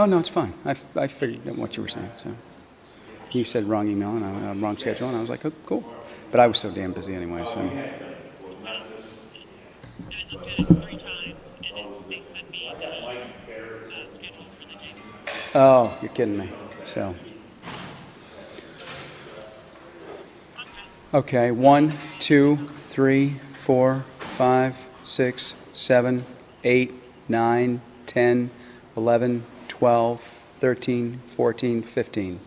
Oh, no, it's fine. I figured what you were saying. So you said wrong email and wrong schedule, and I was like, oh, cool. But I was so damn busy anyway, so. Oh, you're kidding me. So. Okay, 1, 2, 3, 4, 5, 6, 7, 8, 9, 10, 11, 12, 13, 14, 15.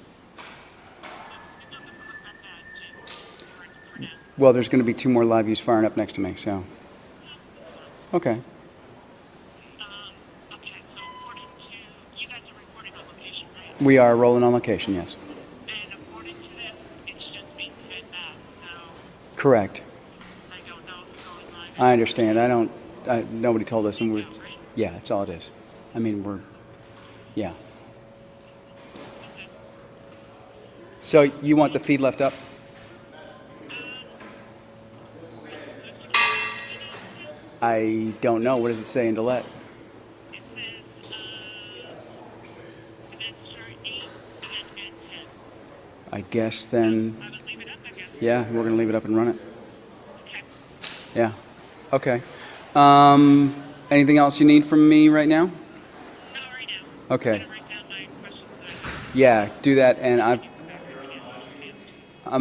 Well, there's going to be 2 more live views firing up next to me, so. Okay. We are rolling on location, yes. And according to this, it's just being fed back, so Correct. I don't know if it's going live. I understand. Nobody told us, and yeah, that's all it is. I mean, yeah. So you want the feed left up? I don't know. What does it say in Delete? It says, events start 8, event ends 10. I guess then, I would leave it up, I guess. yeah, we're going to leave it up and run it. Okay. Yeah. Okay. Anything else you need from me right now? No, right now. Okay. I'm going to write down my questions. Yeah, do that, and I'm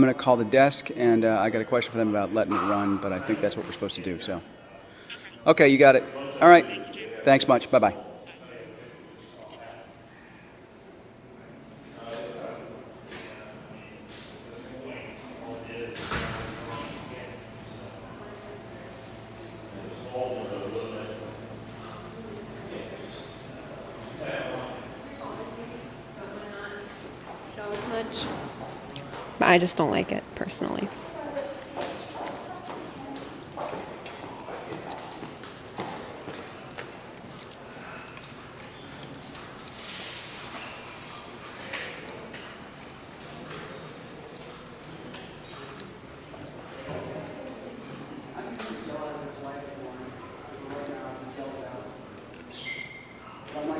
going to call the desk, and I got a question for them about letting it run, but I think that's what we're supposed to do, so. Okay, you got it. All right. Thanks much. Bye-bye. Show as much. But I just don't like it personally.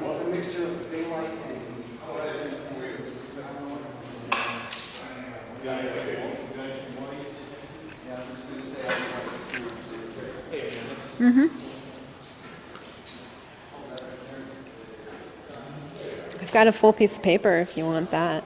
It's a mixture of daylight and I've got a full piece of paper if you want that.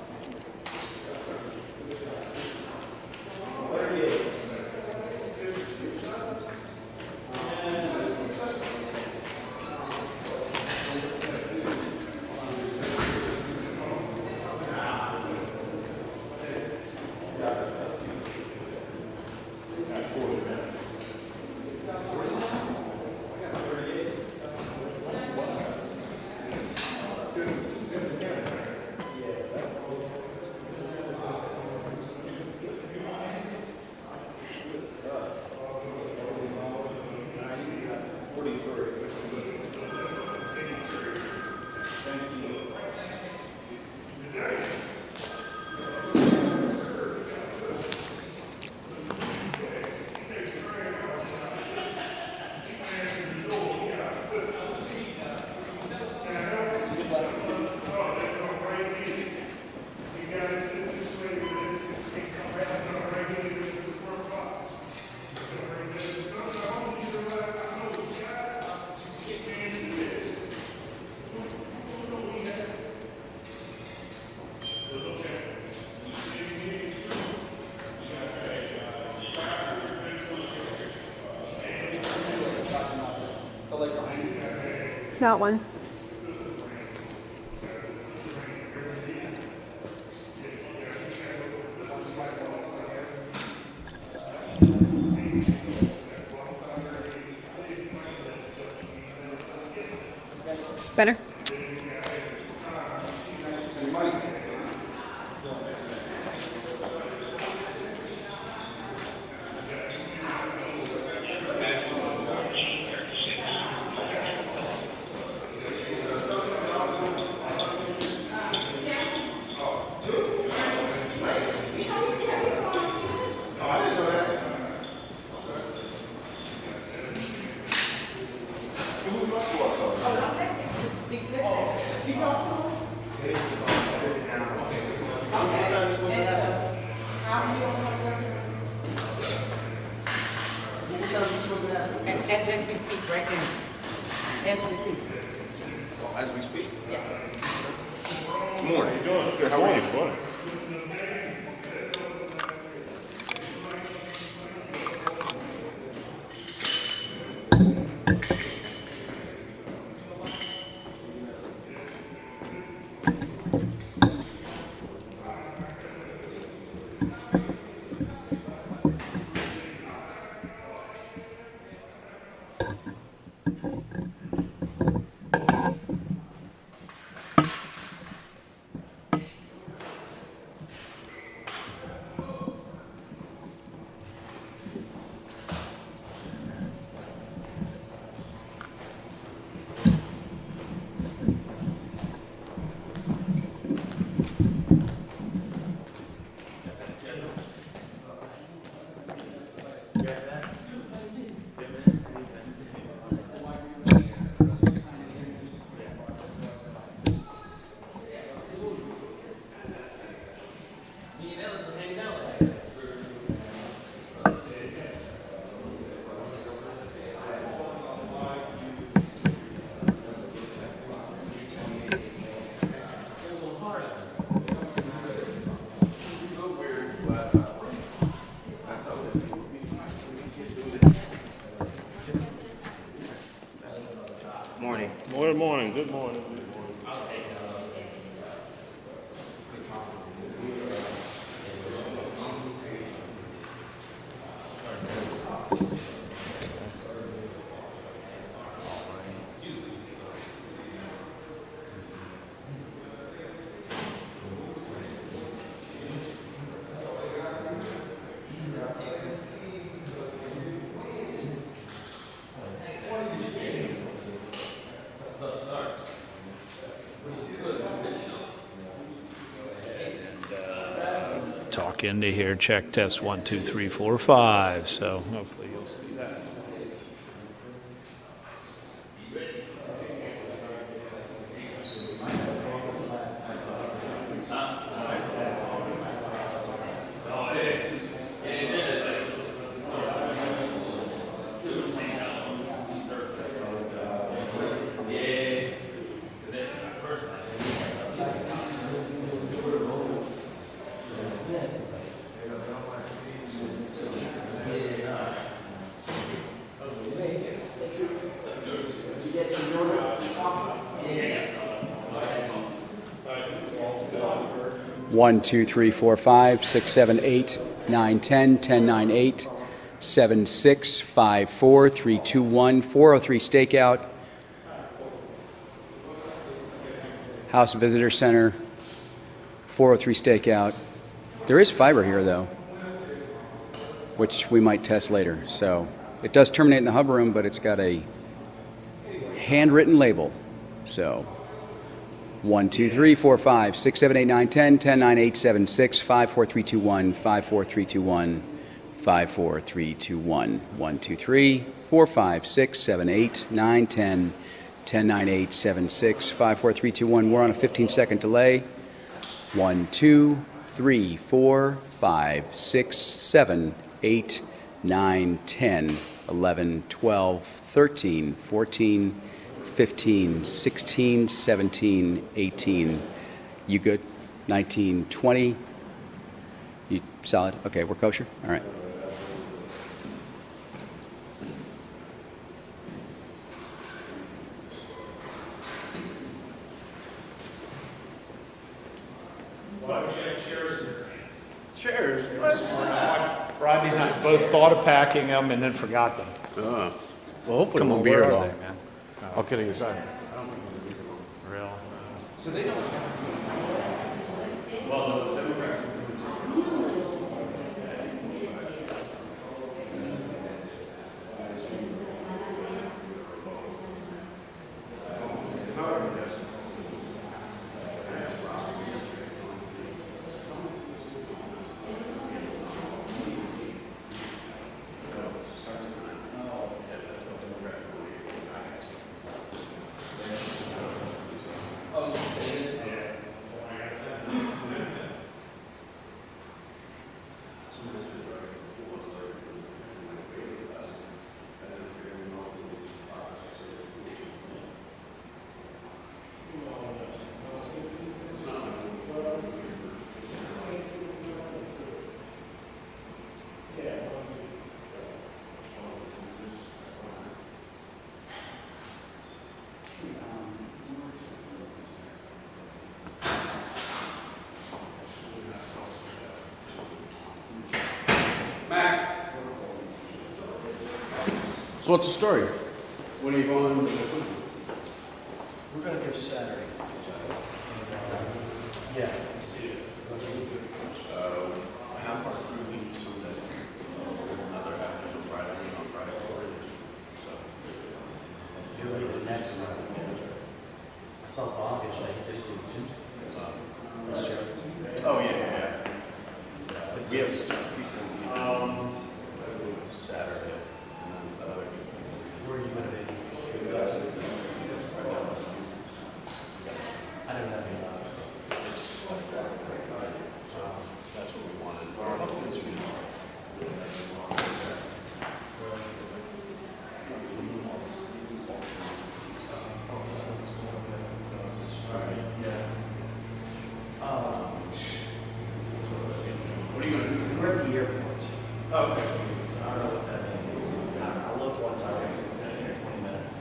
That one. Better? As we speak, right now. As we speak. As we speak. Yes. Good morning. How you doing? Good. How are you? Good. Morning. Good morning. Good morning. Talk into here, check test 1, 2, 3, 4, 5. So hopefully you'll see that. One, two, three, four, 5, 6, 7, 8, 9, 10, 10, 9, 8, 7, 6, 5, 4, 3, 2, 1, 403 Stakeout, House Visitor Center, 403 Stakeout. There is fiber here, though, which we might test later. So it does terminate in the hub room, but it's got a handwritten label. So 1, 2, 3, 4, 5, 6, 7, 8, 9, 10, 10, 9, 8, 7, 6, 5, 4, 3, 2, 1, 5, 4, 3, 2, 1, 5, 4, 3, 2, 1, 1, 2, 3, 4, 5, 6, 7, 8, 9, 10, 10, 9, 8, 7, 6, 5, 4, 3, 2, 1. We're on a 15-second delay. 1, 2, 3, 4, 5, 6, 7, 8, 9, 10, 11, 12, 13, 14, 15, 16, 17, 18. You good? 19, 20. You solid? Okay, we're kosher? All right. Chairs. Rodney and I both thought of packing them and then forgot them. Well, hopefully Come it won't on, be where here are long. they, man? I'll kill you aside. Real. So what's the story? When are you going? We're gonna go Saturday. Yeah. Half our crew leaves Sunday. Another half on Friday, on Friday forward. So. You're like the next one. I saw Bob yesterday, he said he's doing Tuesday. Oh, yeah. We have 6 people. Saturday. And then the other. Where are you gonna be? I don't know. That's what we wanted. What are you going to do? We're at the airport. Oh, okay. I don't know what that means. I looked one time, it's 15 or 20 minutes.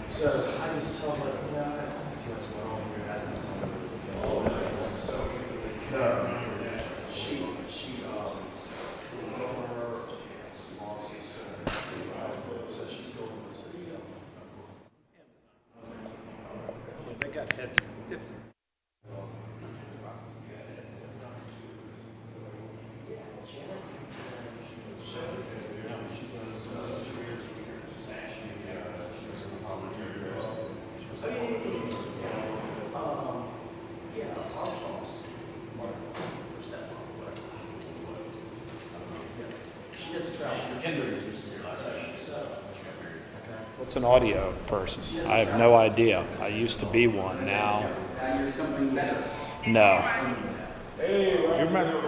So I just saw like, yeah, I don't see what's going on here. They got heads 50. What's an audio person? I have no idea. I used to be one. Now, You're something better. no. You remember?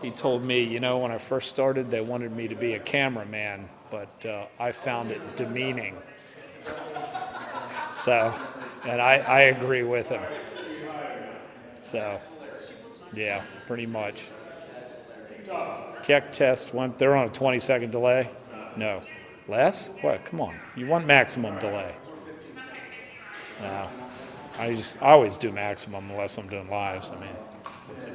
He told me, you know, when I first started, they wanted me to be a cameraman, but I found it demeaning. So, and I agree with him. So, yeah, pretty much. Keck test went, they're on a 20-second delay? No. Less? What? Come on. You want maximum delay. No. I always do maximum unless I'm doing lives. I mean, what's it?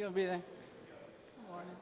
You'll be there. Good morning.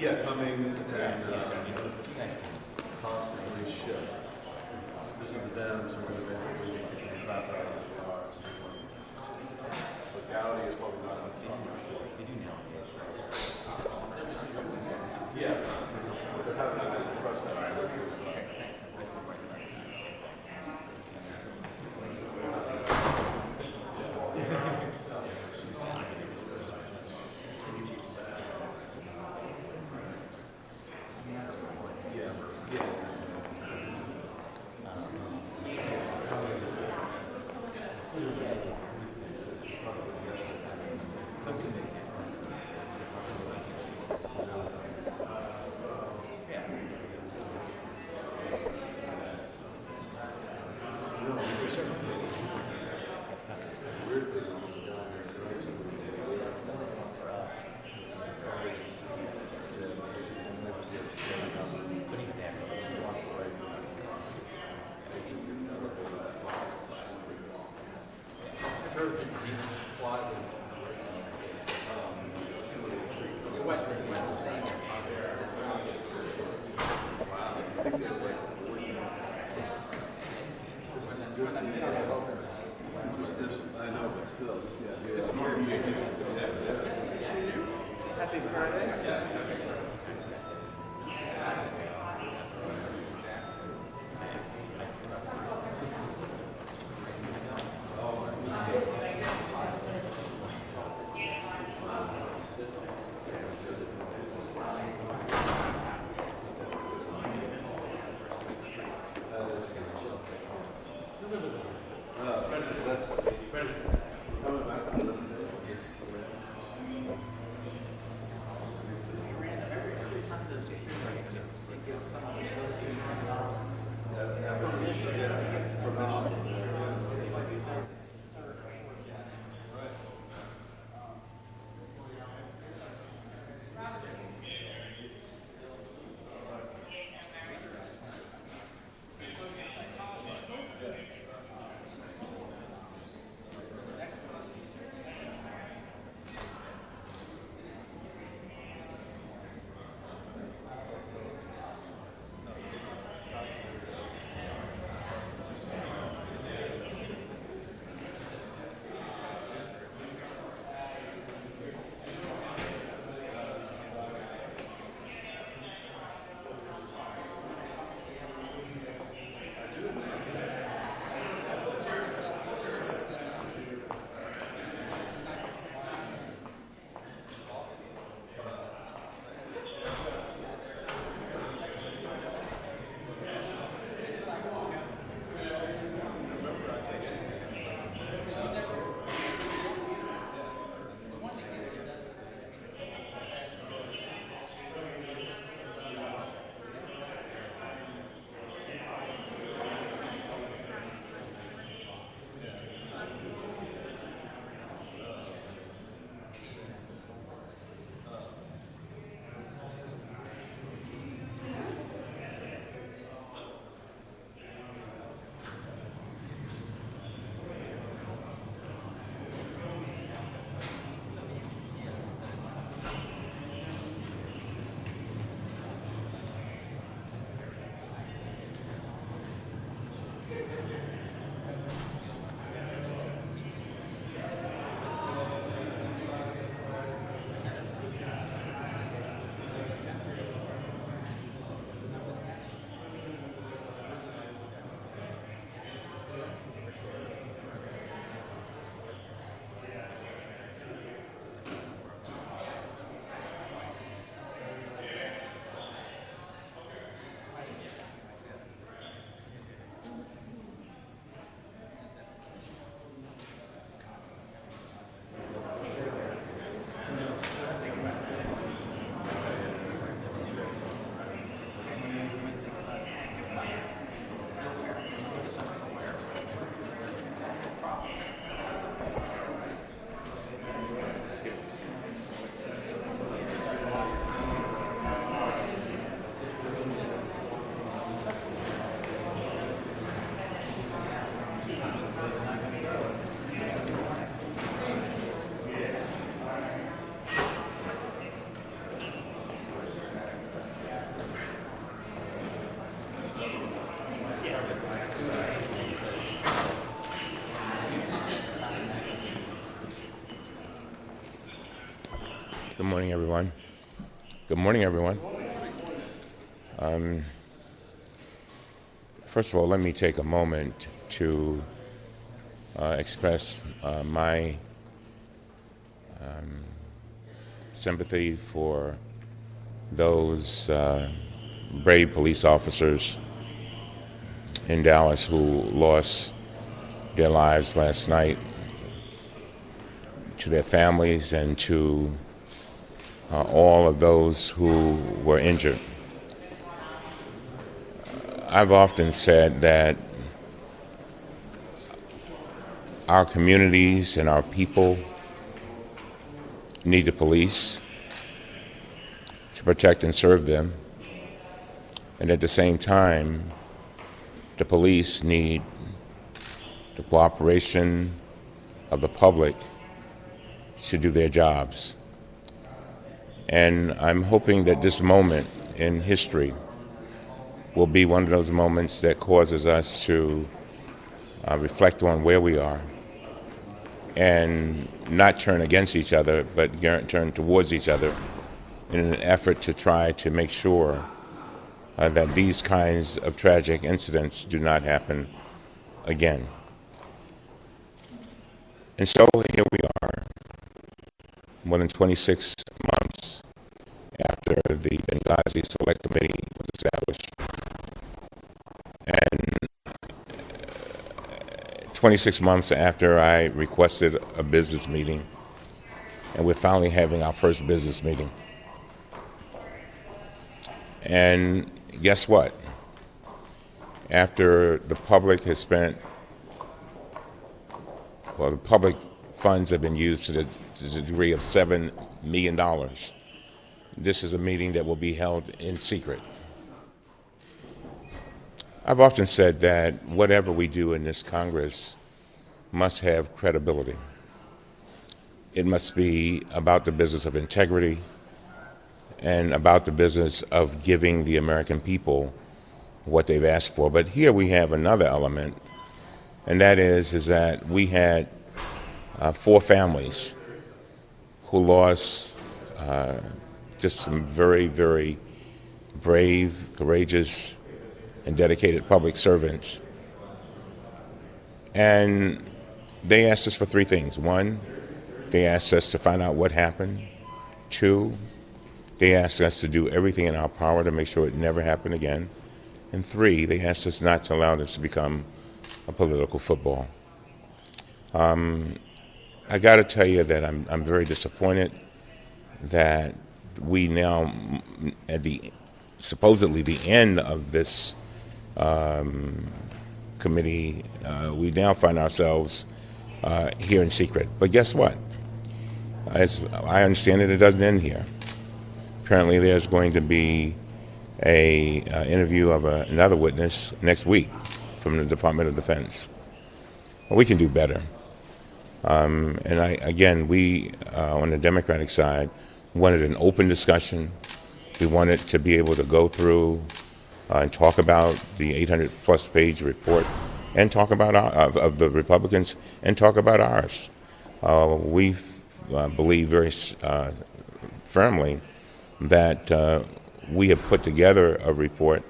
Yeah, Cummings and constantly ship. This is them, so we're gonna basically 5,000 cars. But Galley is probably not Good morning, everyone. Good morning, everyone. First of all, let me take a moment to express my sympathy for those brave police officers in Dallas who lost their lives last night, to their families and to all of those who were injured. I've often said that our communities and our people need the police to protect and serve them, and at the same time, the police need the cooperation of the public to do their jobs. And I'm hoping that this moment in history will be one of those moments that causes us to reflect on where we are and not turn against each other, but turn towards each other in an effort to try to make sure that these kinds of tragic incidents do not happen again. And so here we are, more than 26 months after the Benghazi Select Committee was established, and 26 months after I requested a business meeting, and we're finally having our first business meeting. And guess what? After the public has spent, well, the public funds have been used to the degree of $7 million. This is a meeting that will be held in secret. I've often said that whatever we do in this Congress must have credibility. It must be about the business of integrity and about the business of giving the American people what they've asked for. But here we have another element, and that is that we had 4 families who lost just some very, very brave, courageous, and dedicated public servants. And they asked us for 3 things. 1, they asked us to find out what happened. 2, they asked us to do everything in our power to make sure it never happened again. And 3, they asked us not to allow this to become a political football. I got to tell you that I'm very disappointed that we now, at the supposedly the end of this committee, we now find ourselves here in secret. But guess what? As I understand it, it doesn't end here. Apparently, there's going to be a interview of another witness next week from the Department of Defense. Well, we can do better. And we on the Democratic side wanted an open discussion. We wanted to be able to go through and talk about the 800-plus page report and talk about of the Republicans and talk about ours. We believe very firmly that we have put together a report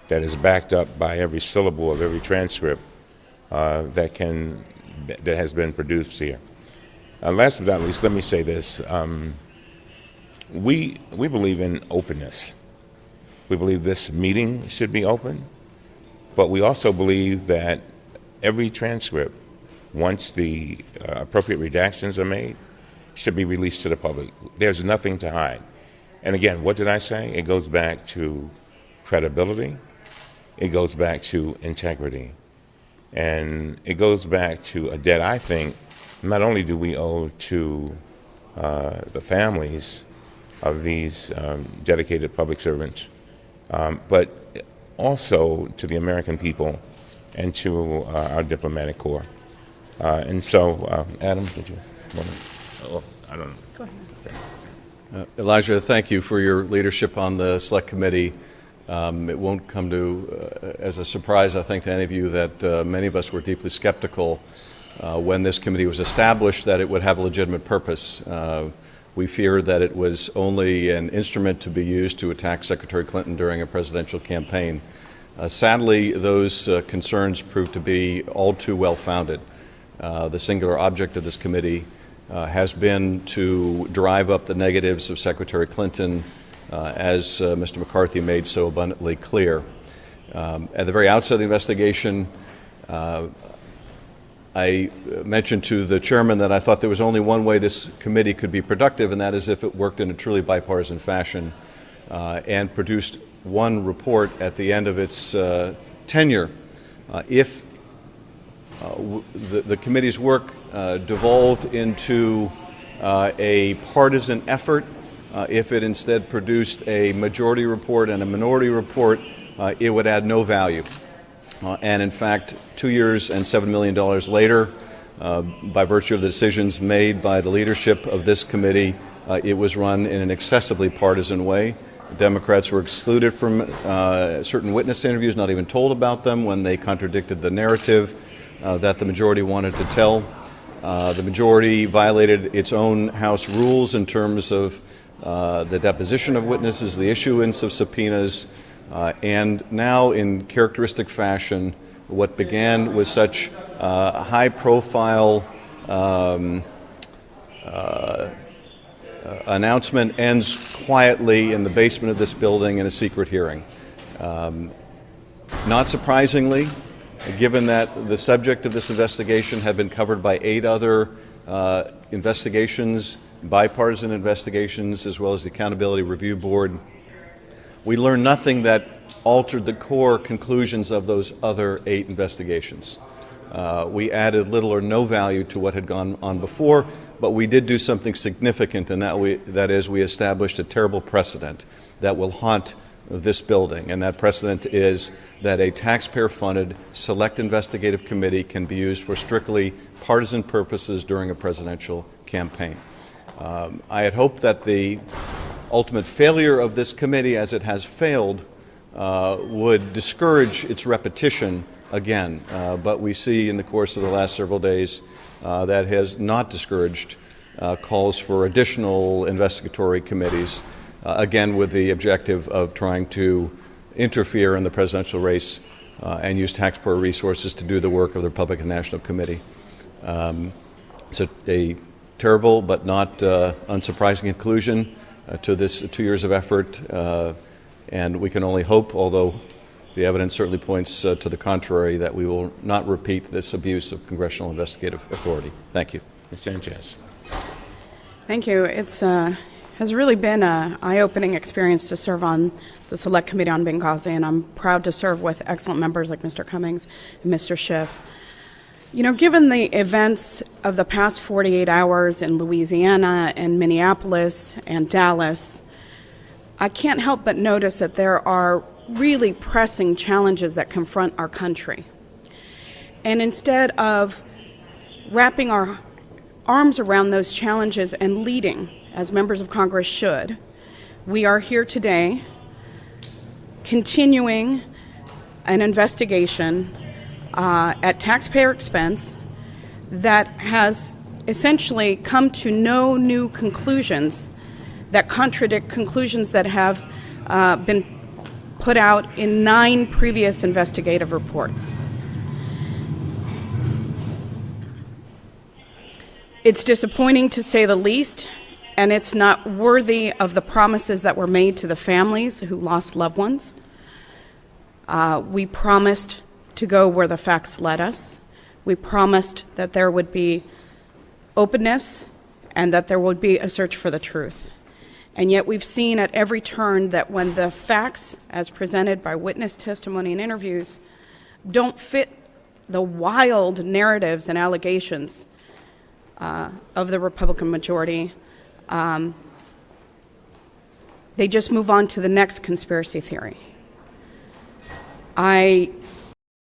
that is backed up by every syllable of every transcript that has been produced here. Last but not least, let me say this. We believe in openness. We believe this meeting should be open, but we also believe that every transcript, once the appropriate redactions are made, should be released to the public. There's nothing to hide. And again, what did I say? It goes back to credibility. It goes back to integrity. And it goes back to a debt I think not only do we owe to the families of these dedicated public servants, but also to the American people and to our diplomatic corps. And so, Adam, did you want to? Oh, I don't know. Go ahead. Elijah, thank you for your leadership on the Select Committee. It won't come to as a surprise, I think, to any of you that many of us were deeply skeptical when this committee was established that it would have a legitimate purpose. We fear that it was only an instrument to be used to attack Secretary Clinton during a presidential campaign. Sadly, those concerns proved to be all too well founded. The singular object of this committee has been to drive up the negatives of Secretary Clinton, as Mr. McCarthy made so abundantly clear. At the very outset of the investigation, I mentioned to the chairman that I thought there was only one way this committee could be productive, and that is if it worked in a truly bipartisan fashion and produced one report at the end of its tenure. If the committee's work devolved into a partisan effort, if it instead produced a majority report and a minority report, it would add no value. And in fact, 2 years and $7 million later, by virtue of the decisions made by the leadership of this committee, it was run in an excessively partisan way. Democrats were excluded from certain witness interviews, not even told about them when they contradicted the narrative that the majority wanted to tell. The majority violated its own House rules in terms of the deposition of witnesses, the issuance of subpoenas, and now in characteristic fashion, what began with such high-profile announcement ends quietly in the basement of this building in a secret hearing. Not surprisingly, given that the subject of this investigation had been covered by 8 other investigations, bipartisan investigations, as well as the Accountability Review Board, we learned nothing that altered the core conclusions of those other 8 investigations. We added little or no value to what had gone on before, but we did do something significant, and that is we established a terrible precedent that will haunt this building, and that precedent is that a taxpayer-funded select investigative committee can be used for strictly partisan purposes during a presidential campaign. I had hoped that the ultimate failure of this committee, as it has failed, would discourage its repetition again, but we see in the course of the last several days that has not discouraged calls for additional investigatory committees, again with the objective of trying to interfere in the presidential race and use taxpayer resources to do the work of the Republican National Committee. It's a terrible but not unsurprising conclusion to this 2 years of effort, and we can only hope, although the evidence certainly points to the contrary, that we will not repeat this abuse of congressional investigative authority. Thank you. Ms. Sanchez. Thank you. It's has really been an eye-opening experience to serve on the Select Committee on Benghazi, and I'm proud to serve with excellent members like Mr. Cummings and Mr. Schiff. You know, given the events of the past 48 hours in Louisiana and Minneapolis and Dallas, I can't help but notice that there are really pressing challenges that confront our country. And instead of wrapping our arms around those challenges and leading, as members of Congress should, we are here today continuing an investigation at taxpayer expense that has essentially come to no new conclusions that contradict conclusions that have been put out in 9 previous investigative reports. It's disappointing to say the least, and it's not worthy of the promises that were made to the families who lost loved ones. We promised to go where the facts led us. We promised that there would be openness and that there would be a search for the truth. And yet we've seen at every turn that when the facts, as presented by witness testimony and interviews, don't fit the wild narratives and allegations of the Republican majority, they just move on to the next conspiracy theory. I